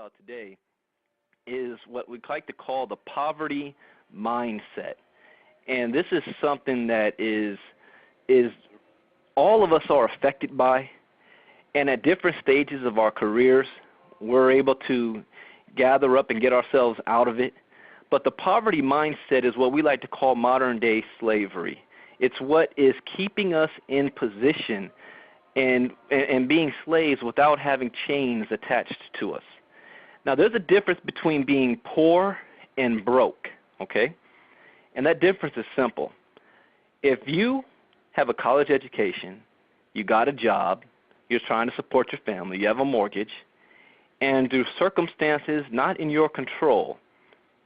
about today is what we like to call the poverty mindset. And this is something that is all of us are affected by, and at different stages of our careers, we're able to gather up and get ourselves out of it. But the poverty mindset is what we like to call modern-day slavery. It's what is keeping us in position and being slaves without having chains attached to us. Now, there's a difference between being poor and broke, okay? And that difference is simple. If you have a college education, you got a job, you're trying to support your family, you have a mortgage, and through circumstances not in your control,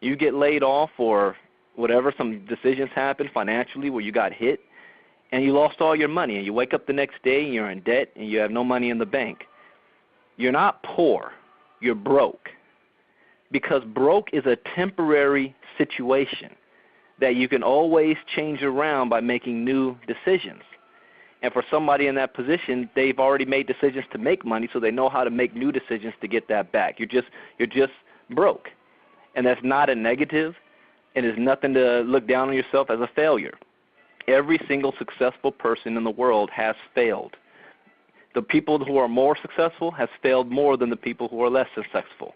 you get laid off or whatever, some decisions happen financially where you got hit, and you lost all your money, and you wake up the next day and you're in debt and you have no money in the bank. You're not poor, you're broke, because broke is a temporary situation that you can always change around by making new decisions. And for somebody in that position, they've already made decisions to make money, so they know how to make new decisions to get that back. You're just broke. And that's not a negative, and it's nothing to look down on yourself as a failure. Every single successful person in the world has failed. The people who are more successful has failed more than the people who are less successful.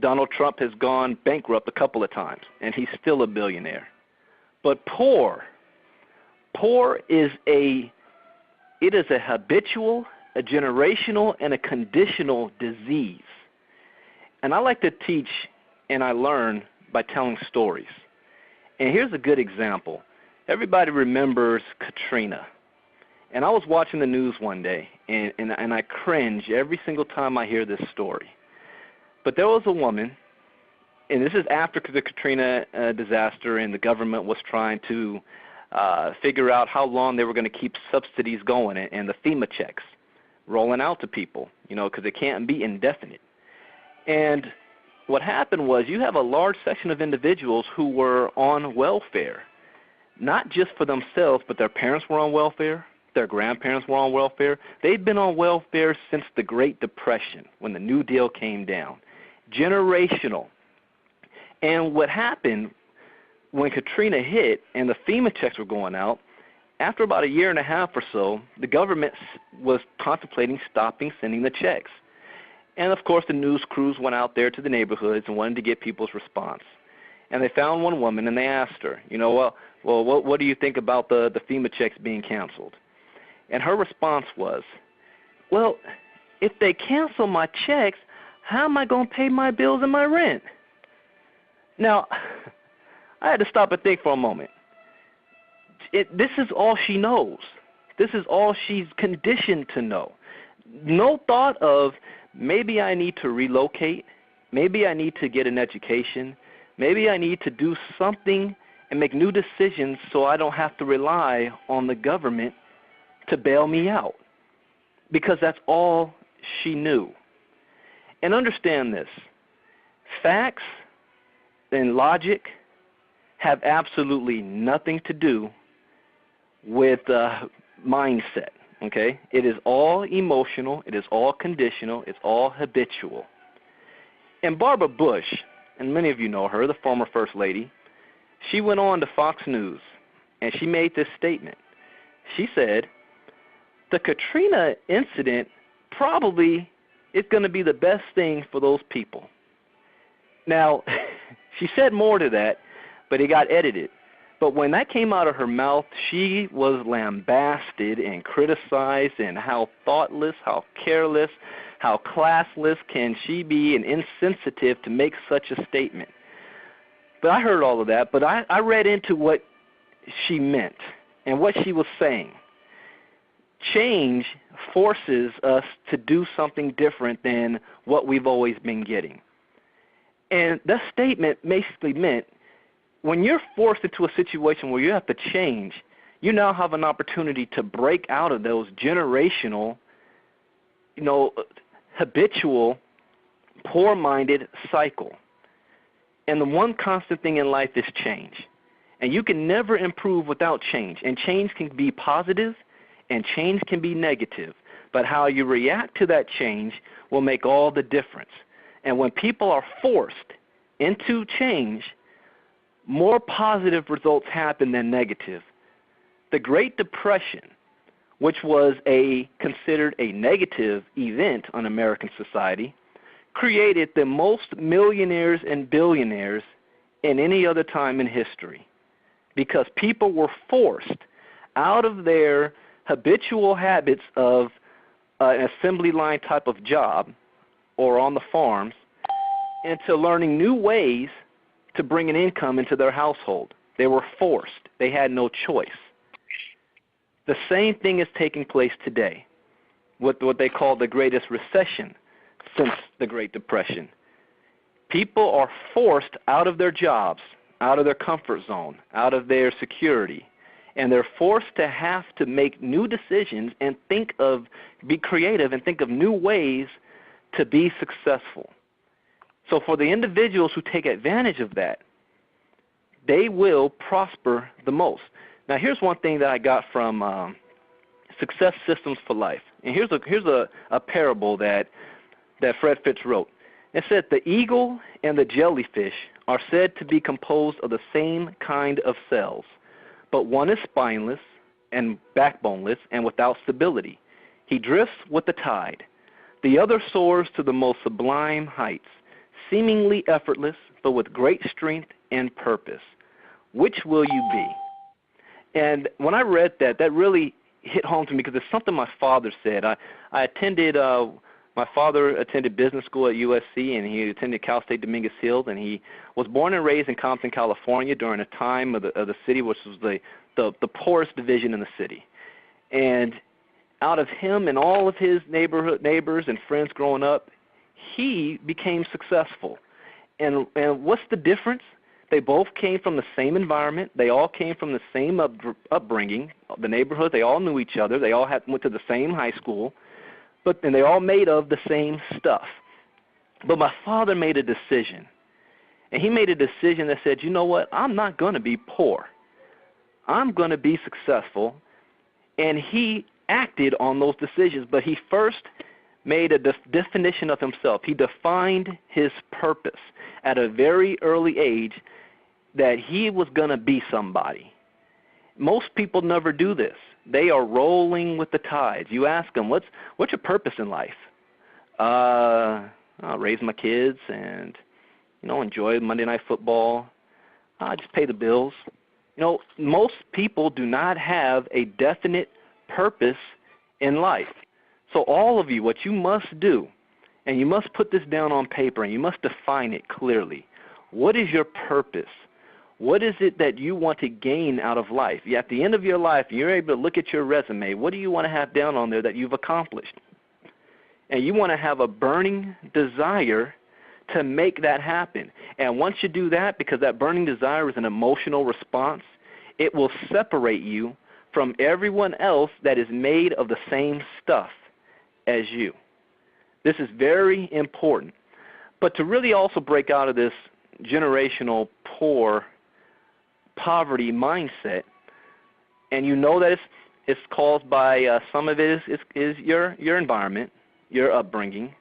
Donald Trump has gone bankrupt a couple of times, and he's still a billionaire. But poor is a habitual, a generational, and a conditional disease. And I like to teach and I learn by telling stories. And here's a good example. Everybody remembers Katrina. And I was watching the news one day, and I cringe every single time I hear this story. But there was a woman, and this is after the Katrina disaster, and the government was trying to figure out how long they were going to keep subsidies going and the FEMA checks rolling out to people, because it can't be indefinite. And what happened was you have a large section of individuals who were on welfare, not just for themselves, but their parents were on welfare, their grandparents were on welfare. They'd been on welfare since the Great Depression when the New Deal came down. Generational. And what happened when Katrina hit and the FEMA checks were going out, after about a year and a half or so, the government was contemplating stopping sending the checks. And, of course, the news crews went out there to the neighborhoods and wanted to get people's response. And they found one woman, and they asked her, what do you think about the FEMA checks being canceled? And her response was, well, if they cancel my checks, how am I going to pay my bills and my rent? Now, I had to stop and think for a moment. This is all she knows. This is all she's conditioned to know. No thought of maybe I need to relocate, maybe I need to get an education, maybe I need to do something and make new decisions so I don't have to rely on the government to bail me out, because that's all she knew. And understand this, facts and logic have absolutely nothing to do with mindset, okay? It is all emotional, it is all conditional, it's all habitual. And Barbara Bush, and many of you know her, the former First Lady, she went on to Fox News, and she made this statement. She said, the Katrina incident probably is going to be the best thing for those people. Now, she said more to that, but it got edited. But when that came out of her mouth, she was lambasted and criticized, and how thoughtless, how careless, how classless can she be, and insensitive to make such a statement. But I heard all of that, but I read into what she meant and what she was saying. Change forces us to do something different than what we've always been getting. And that statement basically meant when you're forced into a situation where you have to change, you now have an opportunity to break out of those generational, habitual, poor-minded cycle. And the one constant thing in life is change. And you can never improve without change. And change can be positive and change can be negative. But how you react to that change will make all the difference. And when people are forced into change, more positive results happen than negative. The Great Depression, which was considered a negative event on American society, created the most millionaires and billionaires in any other time in history, because people were forced out of their habitual habits of an assembly line type of job or on the farms into learning new ways to bring an income into their household. They were forced. They had no choice. The same thing is taking place today with what they call the greatest recession since the Great Depression. People are forced out of their jobs, out of their comfort zone, out of their security, and they're forced to have to make new decisions and be creative and think of new ways to be successful. So for the individuals who take advantage of that, they will prosper the most. Now here's one thing that I got from Success Systems for Life. And here's a parable that Fred Fitz wrote. It said, the eagle and the jellyfish are said to be composed of the same kind of cells, but one is spineless and backboneless and without stability. He drifts with the tide. The other soars to the most sublime heights, seemingly effortless, but with great strength and purpose. Which will you be? And when I read that, that really hit home to me because it's something my father said. My father attended business school at USC, and he attended Cal State Dominguez Hills, and he was born and raised in Compton, California during a time of the city which was the poorest division in the city. And out of him and all of his neighbors and friends growing up, he became successful. And what's the difference? They both came from the same environment. They all came from the same upbringing, the neighborhood. They all knew each other. They all went to the same high school, and they all made of the same stuff. But my father made a decision, and he made a decision that said, you know what, I'm not going to be poor. I'm going to be successful. And he acted on those decisions, but he first made a definition of himself. He defined his purpose at a very early age that he was going to be somebody. Most people never do this. They are rolling with the tides. You ask them, what's your purpose in life? I'll raise my kids and, enjoy Monday Night Football. Just pay the bills. Most people do not have a definite purpose in life. So all of you, what you must do, and you must put this down on paper, and you must define it clearly. What is your purpose? What is it that you want to gain out of life? At the end of your life, you're able to look at your resume. What do you want to have down on there that you've accomplished? And you want to have a burning desire to make that happen. And once you do that, because that burning desire is an emotional response, it will separate you from everyone else that is made of the same stuff as you. This is very important. But to really also break out of this generational poverty mindset, and that it's caused by some of it is your environment, your upbringing,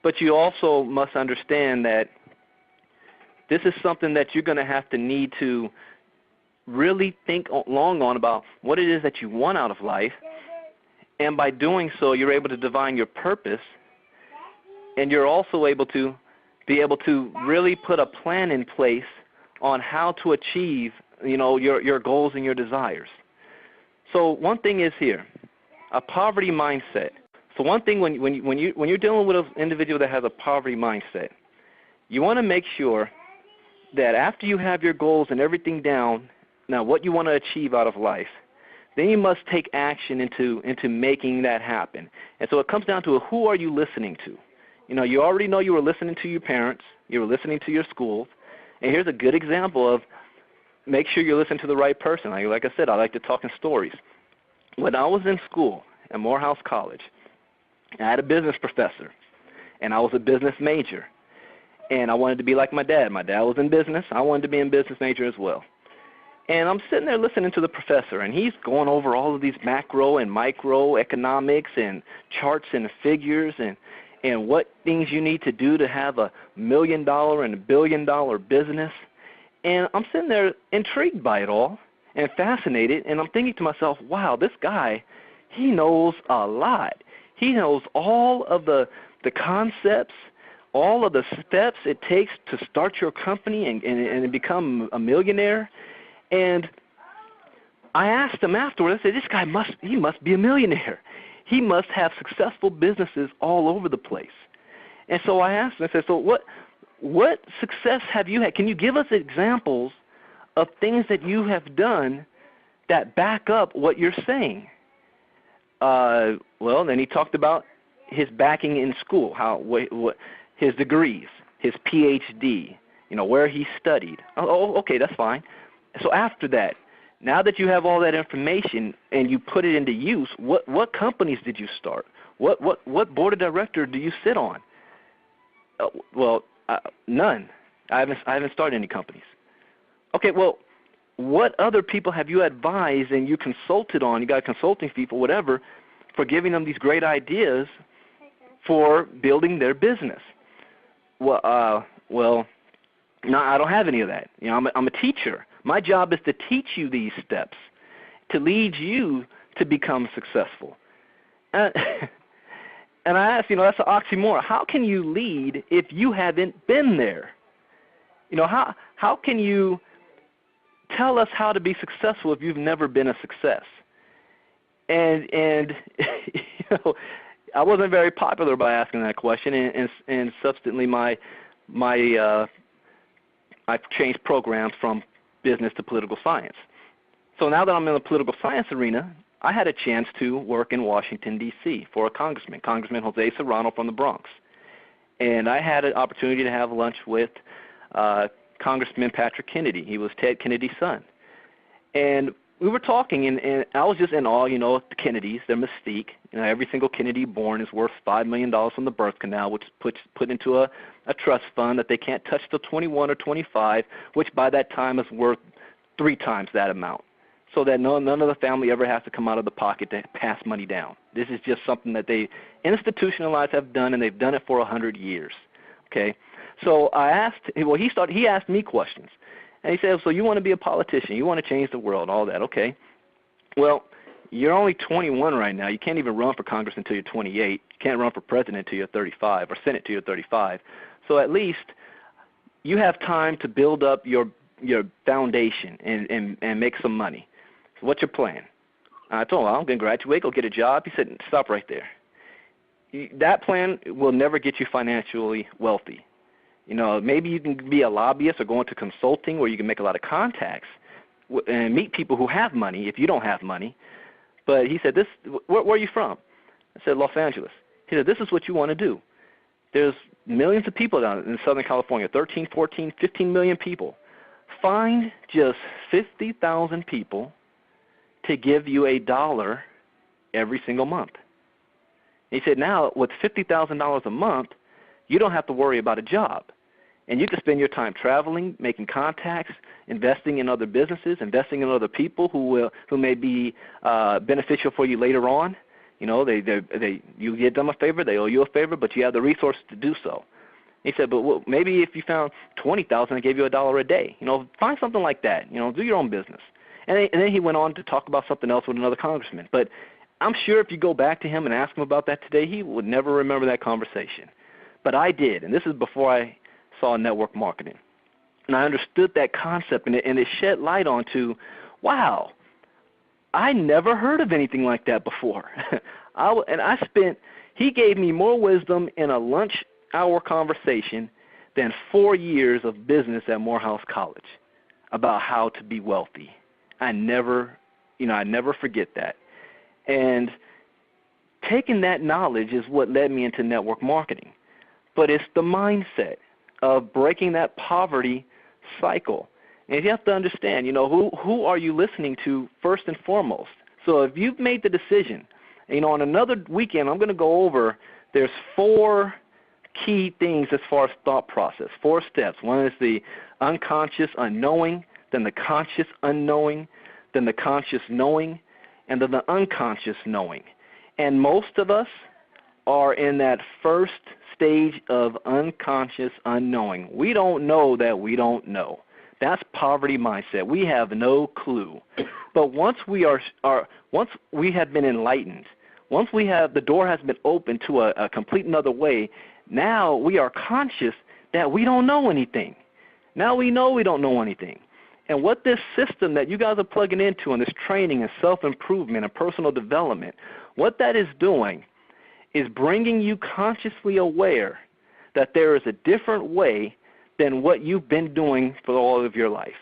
but you also must understand that this is something that you're going to have to need to really think long on about what it is that you want out of life. And by doing so, you're able to divine your purpose, and you're also able to really put a plan in place on how to achieve, your goals and your desires. So one thing is here, a poverty mindset. So one thing when you're dealing with an individual that has a poverty mindset, you want to make sure that after you have your goals and everything down, now what you want to achieve out of life, then you must take action into making that happen. And so it comes down to who are you listening to? You already know you were listening to your parents, you were listening to your schools, and here's a good example of make sure you listen to the right person. Like I said, I like to talk in stories. When I was in school at Morehouse College, I had a business professor, and I was a business major, and I wanted to be like my dad. My dad was in business. I wanted to be a business major as well. And I'm sitting there listening to the professor, and he's going over all of these macro and micro economics and charts and figures, and and what things you need to do to have $1 million and $1 billion business. And I'm sitting there intrigued by it all and fascinated, and I'm thinking to myself, wow, this guy, he knows a lot. He knows all of the concepts, all of the steps it takes to start your company and become a millionaire. And I asked him afterwards, I said, this guy must be a millionaire. He must have successful businesses all over the place. And so I asked him, I said, so what success have you had? Can you give us examples of things that you have done that back up what you're saying? Well, then he talked about his backing in school, what his degrees, his PhD, where he studied. Oh, okay, that's fine. So after that, now that you have all that information and you put it into use, what companies did you start? What board of directors do you sit on? None. I haven't started any companies. Okay, well, what other people have you advised and you consulted on? You got a consulting fee for whatever, for giving them these great ideas for building their business. Well, no, I don't have any of that. I'm a teacher. My job is to teach you these steps, to lead you to become successful. And I ask, that's an oxymoron. How can you lead if you haven't been there? How can you tell us how to be successful if you've never been a success? And I wasn't very popular by asking that question, and subsequently I've changed programs from business to political science. So now that I'm in the political science arena, I had a chance to work in Washington, D.C. for a Congressman Jose Serrano from the Bronx. And I had an opportunity to have lunch with Congressman Patrick Kennedy. He was Ted Kennedy's son. And we were talking, and I was just in awe, the Kennedys, their mystique. Every single Kennedy born is worth $5 million from the birth canal, which puts put into a trust fund that they can't touch till 21 or 25, which by that time is worth 3 times that amount, so that none of the family ever has to come out of the pocket to pass money down. This is just something that they institutionalized, have done, and they've done it for 100 years. Okay, so I asked. Well, he asked me questions. And he said, so you want to be a politician, you want to change the world, all that. Okay. Well, you're only 21 right now. You can't even run for Congress until you're 28. You can't run for president until you're 35, or Senate until you're 35. So at least you have time to build up your foundation and make some money. So what's your plan? I told him, well, I'm going to graduate, go get a job. He said, stop right there. That plan will never get you financially wealthy. Maybe you can be a lobbyist or go into consulting where you can make a lot of contacts and meet people who have money if you don't have money. But he said, where are you from? I said, Los Angeles. He said, this is what you want to do. There's millions of people down in Southern California, 13, 14, 15 million people. Find just 50,000 people to give you $1 every single month. He said, now with $50,000 a month, you don't have to worry about a job. And you can spend your time traveling, making contacts, investing in other businesses, investing in other people who may be beneficial for you later on. You get them a favor, they owe you a favor, but you have the resources to do so. He said, but maybe if you found 20,000 and gave you $1 a day, find something like that. Do your own business. And then he went on to talk about something else with another congressman. But I'm sure if you go back to him and ask him about that today, he would never remember that conversation. But I did, and this is before I saw network marketing. And I understood that concept, and it shed light onto, wow, I never heard of anything like that before. He gave me more wisdom in a lunch hour conversation than 4 years of business at Morehouse College about how to be wealthy. I never forget that. And taking that knowledge is what led me into network marketing. But it's the mindset of breaking that poverty cycle. And you have to understand, who are you listening to first and foremost? So if you've made the decision, on another weekend I'm going to go over, there's 4 key things as far as thought process, 4 steps. One is the unconscious unknowing, then the conscious unknowing, then the conscious knowing, and then the unconscious knowing. And most of us are in that first stage of unconscious unknowing. We don't know that we don't know. That's poverty mindset. We have no clue. But once we have been enlightened, once the door has been opened to a complete another way, now we are conscious that we don't know anything. Now we know we don't know anything. And what this system that you guys are plugging into and this training and self-improvement and personal development, what that is doing is bringing you consciously aware that there is a different way than what you've been doing for all of your life.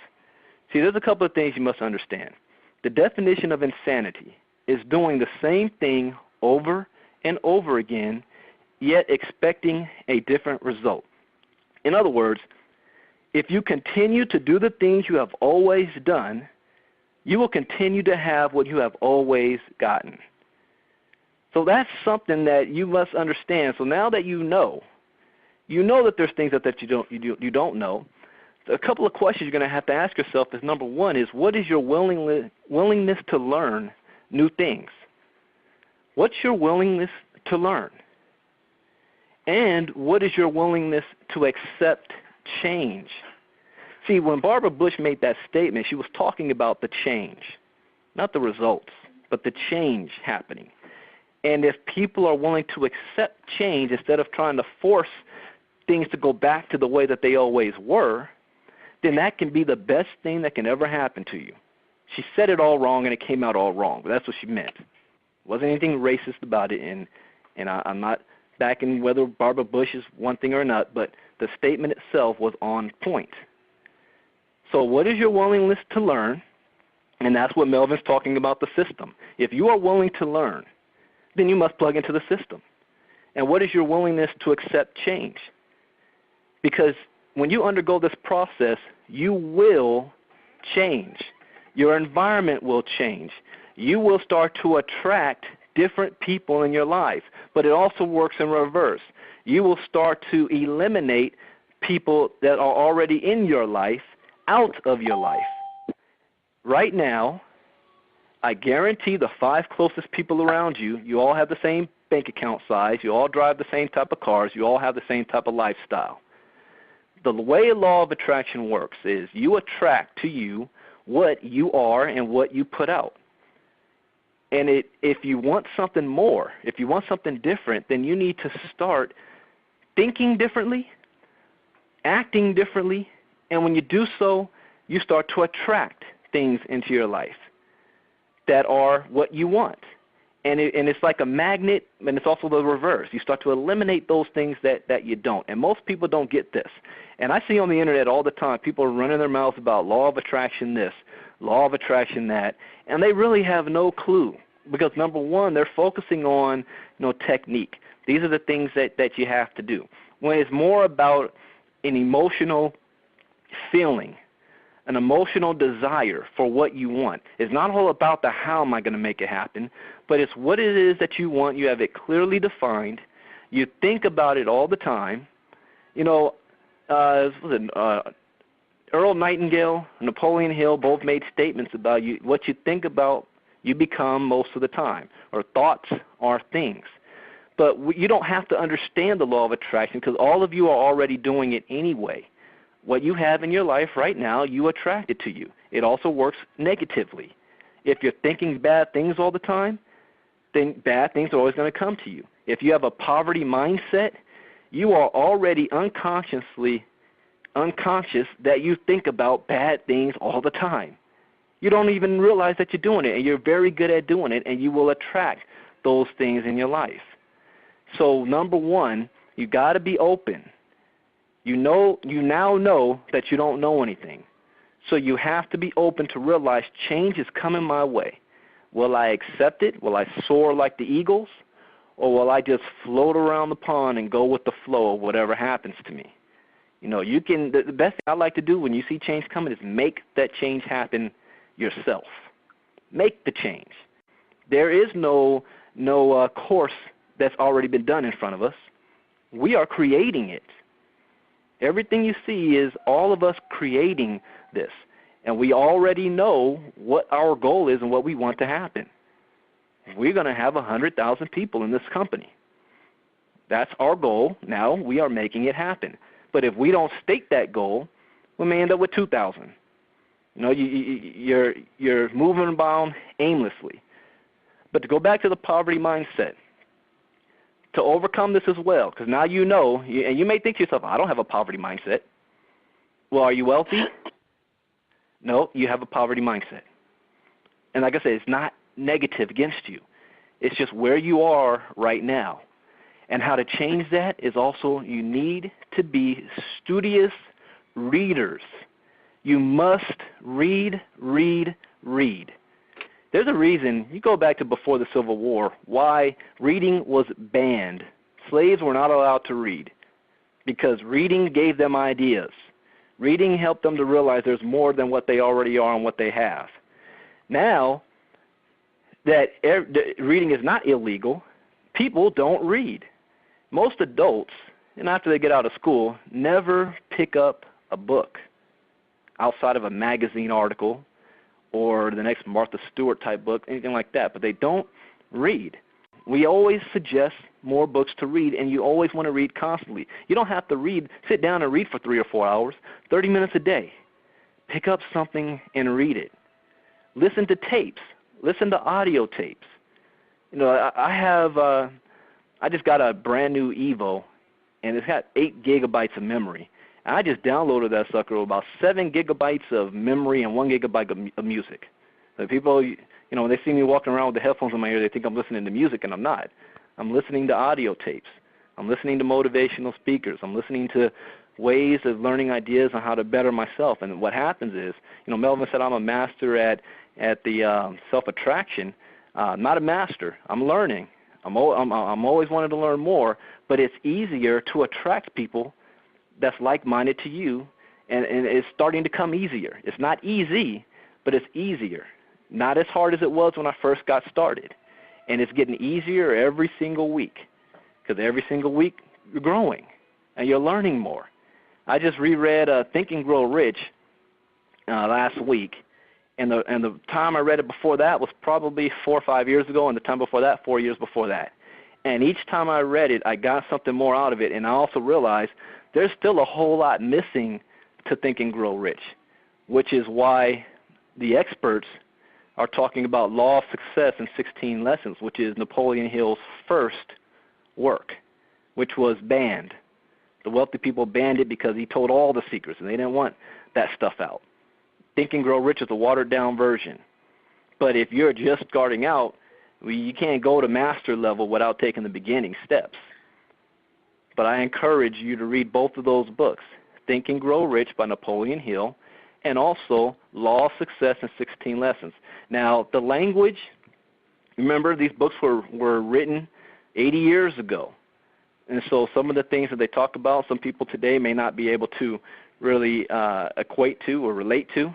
See, there's a couple of things you must understand. The definition of insanity is doing the same thing over and over again, yet expecting a different result. In other words, if you continue to do the things you have always done, you will continue to have what you have always gotten. So that's something that you must understand. So now that you know that there's things that you don't know. A couple of questions you're going to have to ask yourself is, number one is, what is your willingness to learn new things? What's your willingness to learn? And what is your willingness to accept change? See, when Barbara Bush made that statement, she was talking about the change, not the results, but the change happening. And if people are willing to accept change instead of trying to force things to go back to the way that they always were, then that can be the best thing that can ever happen to you. She said it all wrong and it came out all wrong, but that's what she meant. It wasn't anything racist about it, and I'm not backing whether Barbara Bush is one thing or not, but the statement itself was on point. So what is your willingness to learn? And that's what Melvin's talking about, the system. If you are willing to learn, then you must plug into the system. And what is your willingness to accept change? Because when you undergo this process, you will change. Your environment will change. You will start to attract different people in your life, but it also works in reverse. You will start to eliminate people that are already in your life out of your life. Right now, I guarantee the 5 closest people around you, you all have the same bank account size, you all drive the same type of cars, you all have the same type of lifestyle. The way law of attraction works is you attract to you what you are and what you put out. And if you want something more, if you want something different, then you need to start thinking differently, acting differently, and when you do so, you start to attract things into your life that are what you want. And it's like a magnet, and it's also the reverse. You start to eliminate those things that you don't. And most people don't get this. And I see on the internet all the time people are running their mouths about law of attraction this, law of attraction that, and they really have no clue. Because number one, they're focusing on technique. These are the things that you have to do. When it's more about an emotional feeling, an emotional desire for what you want. It's not all about the how am I going to make it happen, but it's what it is that you want. You have it clearly defined. You think about it all the time. Earl Nightingale, Napoleon Hill both made statements about you. What you think about, you become most of the time, or thoughts are things. But you don't have to understand the law of attraction because all of you are already doing it anyway. What you have in your life right now, you attract it to you. It also works negatively. If you're thinking bad things all the time, then bad things are always going to come to you. If you have a poverty mindset, you are already unconscious that you think about bad things all the time. You don't even realize that you're doing it, and you're very good at doing it, and you will attract those things in your life. So number one, you got to be open. You now know that you don't know anything. So you have to be open to realize change is coming my way. Will I accept it? Will I soar like the eagles? Or will I just float around the pond and go with the flow of whatever happens to me? The best thing I like to do when you see change coming is make that change happen yourself. Make the change. There is no course that's already been done in front of us. We are creating it. Everything you see is all of us creating this. And we already know what our goal is and what we want to happen. We're going to have 100,000 people in this company. That's our goal. Now we are making it happen. But if we don't state that goal, we may end up with 2,000. You know, you're moving about aimlessly. But to go back to the poverty mindset, to overcome this as well, because now you know, and you may think to yourself, I don't have a poverty mindset. Well, are you wealthy? No, you have a poverty mindset. And like I said, it's not negative against you. It's just where you are right now. And how to change that is also you need to be studious readers. You must read, read, read. There's a reason, you go back to before the Civil War, why reading was banned. Slaves were not allowed to read because reading gave them ideas. Reading helped them to realize there's more than what they already are and what they have. Now that reading is not illegal, people don't read. Most adults, and after they get out of school, never pick up a book outside of a magazine article or the next Martha Stewart type book, anything like that, but they don't read. We always suggest more books to read, and you always want to read constantly. You don't have to sit down and read for 3 or 4 hours, 30 minutes a day. Pick up something and read it. Listen to tapes. Listen to audio tapes. You know, I just got a brand new Evo, and it's got 8 gigabytes of memory. And I just downloaded that sucker with about 7 gigabytes of memory and 1 gigabyte of music. So people, you know, when they see me walking around with the headphones in my ear, they think I'm listening to music, and I'm not. I'm listening to audio tapes. I'm listening to motivational speakers. I'm listening to ways of learning ideas on how to better myself. And what happens is, you know, Melvin said I'm a master at the self-attraction. Not a master. I'm learning. I'm always wanting to learn more, but it's easier to attract people that's like-minded to you, and it's starting to come easier. It's not easy, but it's easier. Not as hard as it was when I first got started, and it's getting easier every single week because every single week you're growing and you're learning more. I just reread Think and Grow Rich last week, and the time I read it before that was probably 4 or 5 years ago, and the time before that, 4 years before that. And each time I read it, I got something more out of it, and I also realized there's still a whole lot missing to Think and Grow Rich, which is why the experts are talking about Law of Success in 16 Lessons, which is Napoleon Hill's first work, which was banned. The wealthy people banned it because he told all the secrets, and they didn't want that stuff out. Think and Grow Rich is a watered-down version. But if you're just starting out, you can't go to master level without taking the beginning steps. But I encourage you to read both of those books, Think and Grow Rich by Napoleon Hill, and also Law of Success in 16 Lessons. Now, the language, remember, these books were written 80 years ago. And so some of the things that they talk about, some people today may not be able to really equate to or relate to.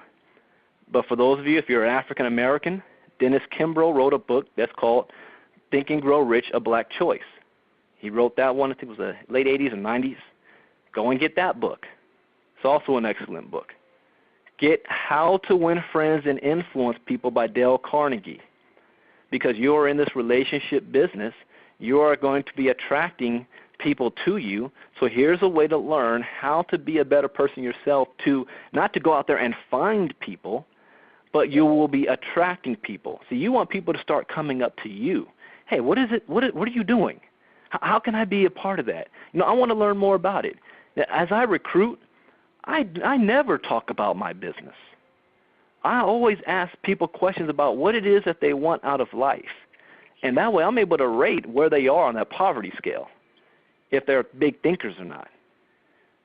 But for those of you, if you're an African American, Dennis Kimbrough wrote a book that's called Think and Grow Rich, A Black Choice. He wrote that one, I think it was the late 80s and 90s. Go and get that book. It's also an excellent book. Get How to Win Friends and Influence People by Dale Carnegie. Because you're in this relationship business, you are going to be attracting people to you. So here's a way to learn how to be a better person yourself, to not to go out there and find people, but you will be attracting people. So you want people to start coming up to you. Hey, what is it? What are you doing? How can I be a part of that? You know, I want to learn more about it. As I recruit, I never talk about my business. I always ask people questions about what it is that they want out of life. And that way I'm able to rate where they are on that poverty scale, if they're big thinkers or not.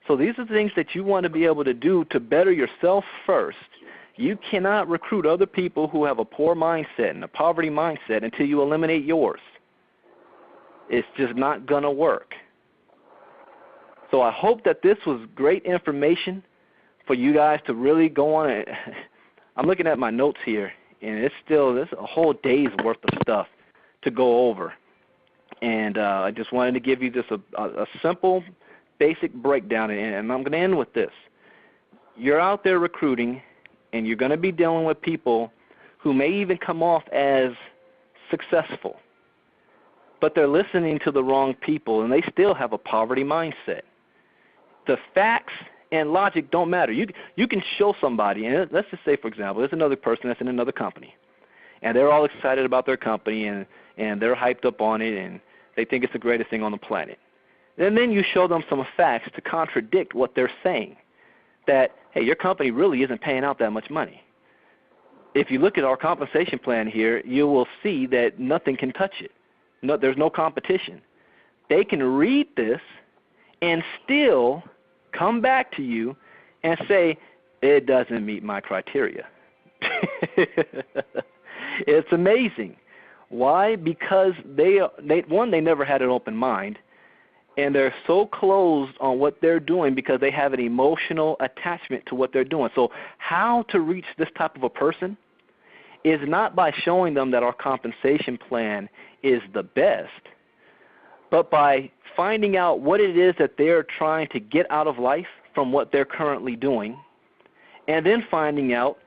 So these are the things that you want to be able to do to better yourself first. You cannot recruit other people who have a poor mindset and a poverty mindset until you eliminate yours. It's just not going to work. So I hope that this was great information for you guys to really go on. I'm looking at my notes here, and there's a whole day's worth of stuff to go over. And I just wanted to give you just a simple, basic breakdown, and I'm going to end with this. You're out there recruiting, and you're going to be dealing with people who may even come off as successful. but they're listening to the wrong people, and they still have a poverty mindset. The facts and logic don't matter. You can show somebody, and let's just say, for example, there's another person that's in another company, and they're all excited about their company, and they're hyped up on it, and they think it's the greatest thing on the planet. And then you show them some facts to contradict what they're saying, that, hey, your company really isn't paying out that much money. If you look at our compensation plan here, you will see that nothing can touch it. No, there's no competition. They can read this and still come back to you and say, it doesn't meet my criteria. It's amazing. Why? Because they never had an open mind, and they're so closed on what they're doing because they have an emotional attachment to what they're doing. So how to reach this type of a person is not by showing them that our compensation plan is the best, but by finding out what it is that they're trying to get out of life from what they're currently doing, and then finding out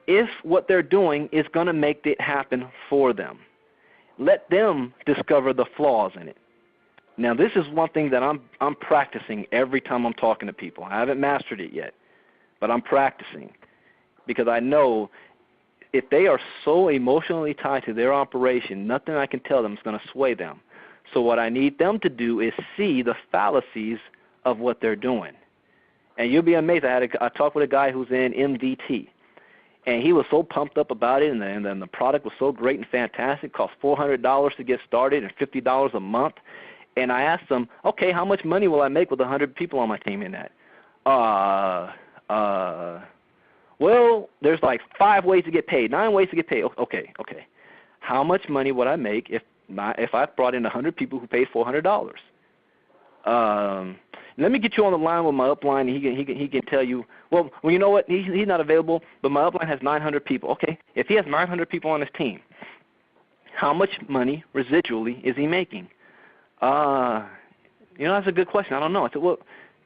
if what they're doing is going to make it happen for them. Let them discover the flaws in it. Now, this is one thing that I'm practicing every time I'm talking to people. I haven't mastered it yet, but I'm practicing because I know if they are so emotionally tied to their operation, nothing I can tell them is going to sway them. So what I need them to do is see the fallacies of what they're doing. And you'll be amazed. I talked with a guy who's in MDT, and he was so pumped up about it, and then the product was so great and fantastic. It cost $400 to get started and $50 a month. And I asked him, okay, how much money will I make with 100 people on my team in that? Well, there's like 5 ways to get paid, 9 ways to get paid. Okay. How much money would I make if I brought in 100 people who paid $400? Let me get you on the line with my upline, and he can tell you. Well, you know what? He's not available, but my upline has 900 people. Okay, if he has 900 people on his team, how much money residually is he making? That's a good question. I don't know. I said, well,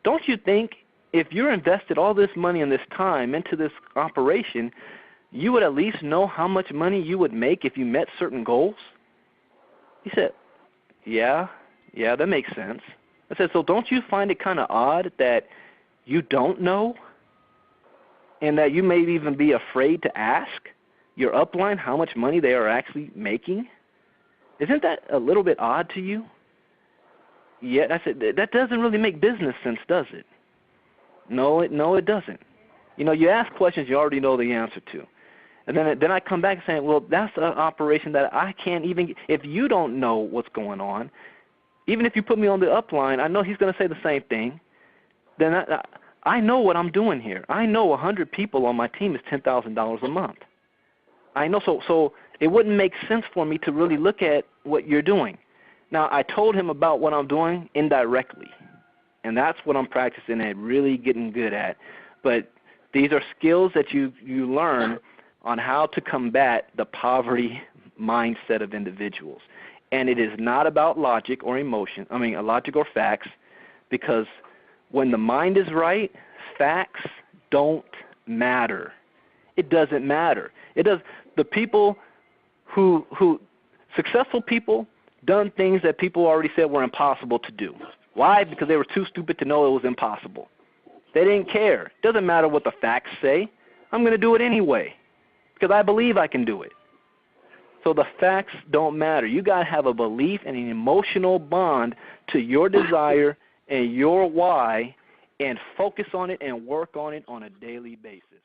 don't you think if you're invested all this money and this time into this operation, you would at least know how much money you would make if you met certain goals? He said, yeah, that makes sense. I said, so don't you find it kind of odd that you don't know and that you may even be afraid to ask your upline how much money they are actually making? Isn't that a little bit odd to you? Yeah, I said, that doesn't really make business sense, does it? No, it doesn't. You ask questions you already know the answer to. And then I come back saying, well, that's an operation that I can't even – if you don't know what's going on, even if you put me on the upline, I know he's going to say the same thing. Then I know what I'm doing here. I know 100 people on my team is $10,000 a month. I know, so it wouldn't make sense for me to really look at what you're doing. Now, I told him about what I'm doing indirectly, and that's what I'm practicing and really getting good at. But these are skills that you learn on how to combat the poverty mindset of individuals. And it is not about logic or logic or facts, because when the mind is right, facts don't matter. It doesn't matter. The people successful people done things that people already said were impossible to do. Why? Because they were too stupid to know it was impossible. They didn't care. It doesn't matter what the facts say. I'm going to do it anyway because I believe I can do it. So the facts don't matter. You got to have a belief and an emotional bond to your desire and your why, and focus on it and work on it on a daily basis.